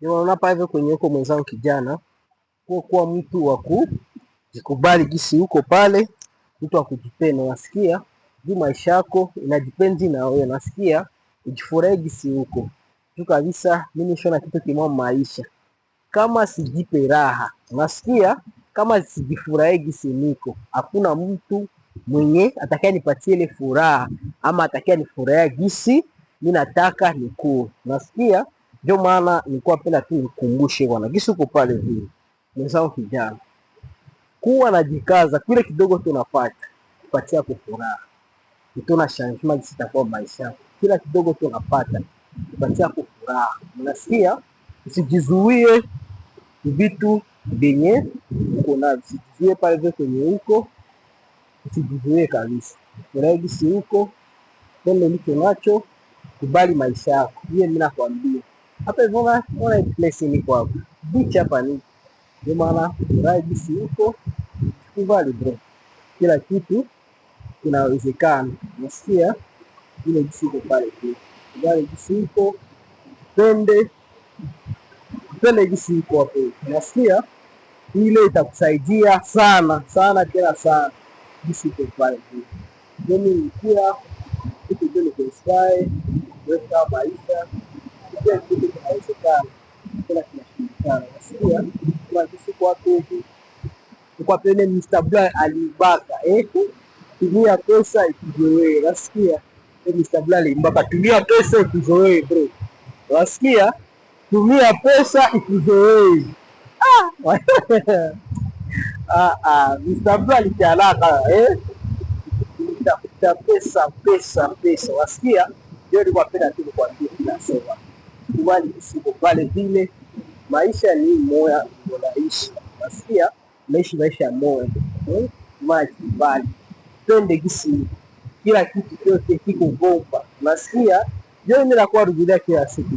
Unaona hapa hivyo kwenye huko mwenzangu kijana, kuwa mtu wa kujikubali gisi huko pale, mtu wa kujipenda, unasikia? Juu maisha yako inajipendi na wewe, unasikia? Ujifurahi gisi huko. Tu kabisa mimi nishona kitu kimoja maisha. Kama sijipe raha, unasikia? Kama sijifurahi gisi niko, hakuna mtu mwenye atakayenipatia ile furaha ama atakayenifurahia gisi mimi nataka nikuwe. Unasikia? Ndio maana nilikuwa napenda tu nikukumbushe bwana, gisi uko pale vile mwenzangu kijana, kuwa najikaza kile kidogo tunapata kupatia kufuraha, tuna changement gisi itakuwa maisha yako. Kila kidogo tunapata kupatia kufuraha, unasikia? Usijizuie vitu vyenye uko navyo, usijizuie pale vile kwenye huko, usijizuie kabisa. Furahi gisi huko, pende ulicho nacho, kubali maisha yako. Hiyo mimi nakwambia. Hapa hivyo ona place niko hapa. Beach hapa ni. Ndio maana furahi gisi huko, kubali bro. Kila kitu kinawezekana. Unasikia? Ile gisi uko pale tu. Kubali gisi huko, pende gisi uko hapo. Unasikia? Ile itakusaidia sana sana tena sana. Gisi uko pale tu. Ndio nilikuwa kitu ndio ni weka maisha kila kitu kinawezekana, kila kinashindikana. Nasikia kwa kisi kwa hivi kwa pene Mr. Bla alibaka tumia pesa ikuzoee. Nasikia Mr. Bla alibaka, tumia pesa ikuzoee bro. Nasikia tumia pesa ikuzoee. Mr. Bla alikialaka tafuta pesa. Wasikia? Ndio nilikuwa napenda tu kukwambia kila sema. Kubali kisiko pale vile maisha ni moya unaishi. Wasikia? Maisha moya. Maji bali. Pende gisi kila kitu chote kiko bomba. Wasikia? Ndio mimi nakuwa rudia kila siku.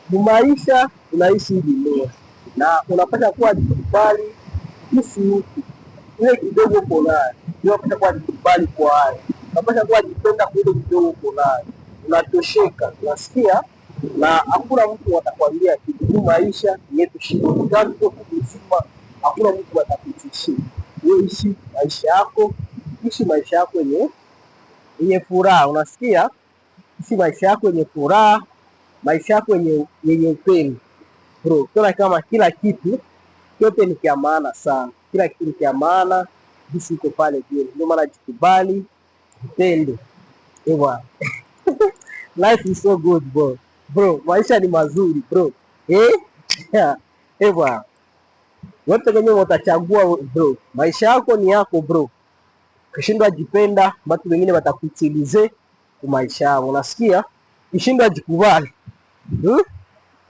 Maisha unaishi hivi moya. Na unapata kuwa kubali gisi mtu ile kidogo uko nayo. Ndio unapata kuwa kubali kwa hayo. Unapata kuwa jipenda kwa ile kidogo uko nayo. Unatosheka. Unasikia? Na hakuna mtu atakwambia kitu. Maisha yetu shida. Kama uko mzima, hakuna mtu atakutishia. Wewe ishi maisha yako, ishi maisha yako yenye furaha. Unasikia? Ishi maisha yako yenye furaha, maisha yako yenye upendo. Bro, tuna kama kila kitu yote ni kia maana sana. Kila kitu ni kia maana, bisi iko pale vile. Ndio maana jikubali, upende. Ewa. Life is so good bro. Bro, maisha ni mazuri bro. Ewa. Wote wenyewe watachagua bro. Maisha yako ni yako bro. Ukishindwa jipenda, watu wengine watakutilize kwa maisha yao. Unasikia? Ukishindwa jikubali,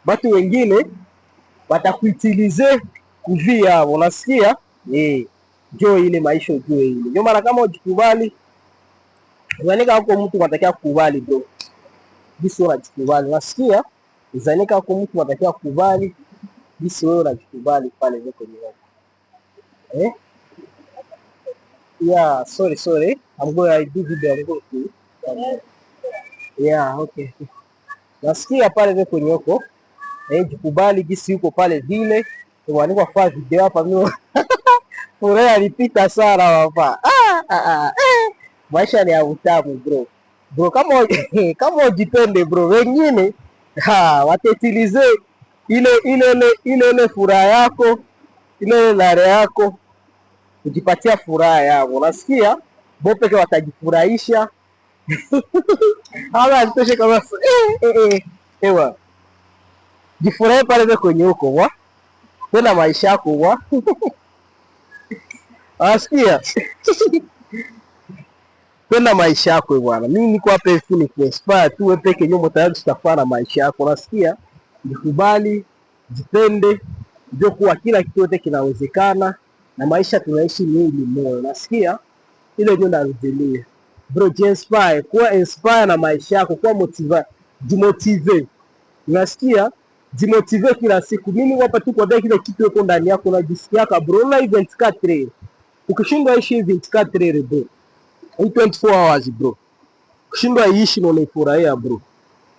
watu wengine watakuitilize kuvia hapo. Unasikia? Ndio ile maisha ujue ile. Ndio maana kama ujikubali, unanika huko mtu unatakiwa kukubali bro. Bisi wewe unajikubali. Unasikia? Uzanika huko mtu unatakiwa kukubali, bisi wewe unajikubali pale huko ni yeah, sorry. I do video. I'm going to. Yeah, okay. Nasikia pale huko kwenye huko. Jikubali gisi huko pale vile. Tunaandika kwa video hapa mimi. Furaha alipita sana hapa. Maisha ni ya utamu bro. Bro, kama ujipende bro, wengine watetilize ile furaha yako, ile lare yako, ujipatia furaha yao. Unasikia? Bo peke watajifurahisha. Hawa nitoshe kama ewa. Jifurahi pale kwenye huko wa. Tena maisha yako wa. Unasikia? Penda maisha yako bwana. Mimi niko hapa hivi ni kuinspire tu wewe peke yako tayari tutafana maisha yako. Unasikia? Jikubali, jipende, ndio kuwa kila kitu yote kinawezekana na maisha tunaishi ni hili moyo. Unasikia? Ile ndio narudilia. Bro, jinspire, kuwa inspire na maisha yako, kuwa jimotive. Unasikia? Jimotive kila siku. Mimi hapa tu kwa kile kitu yuko ndani yako unajisikia ka bro na 24. Ukishindwa ishi 24 bro. 24 hours bro. Kushindwa iishi na unaifurahia bro.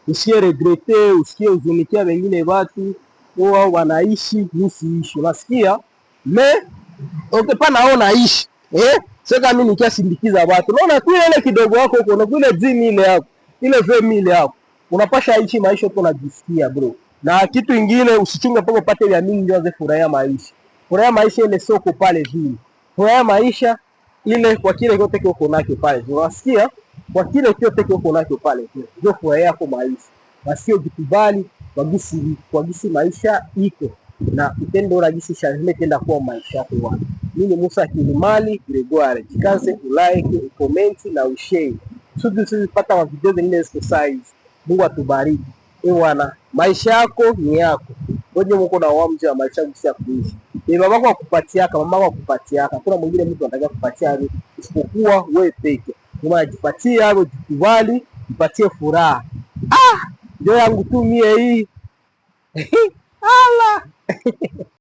usikie regrete, usikie uzunikia wengine watu wao wanaishi nisiishi, unasikia me okay pa naona ishi sasa mimi nikiasindikiza watu naona tu ile kidogo wako uko na kule 10,000 yako ile 20,000 yako unapasha ishi maisha tu unajisikia bro. Na kitu kingine usichunge mpaka upate vya mingi ndio uanze furahia maisha. Furahia maisha ile soko pale vile. Furahia maisha ile kwa kile kiote kiko nacho pale. Unasikia? Kwa kile kiote kiko nacho pale. Ndio furahia kwa maisha. Wasio jikubali kwa gisi maisha iko na utendo la gisi sharime tenda kuwa maisha yako wana. Mimi Musa Kilimali Gregoire. Jikaze ulike, ucomment na ushare. Usipata wa video zingine ziko size. Mungu atubariki. Bwana, maisha yako ni yako. Ngoje mko na uamuzi wa maisha yako ya kuishi. Ni babako akupatiaka, mamako akupatiaka. Hakuna mwingine mtu anataka kupatia isipokuwa wewe peke. Unajipatia hapo, jikubali, jipatie furaha. Ndio yangu tu mie hii. Ala.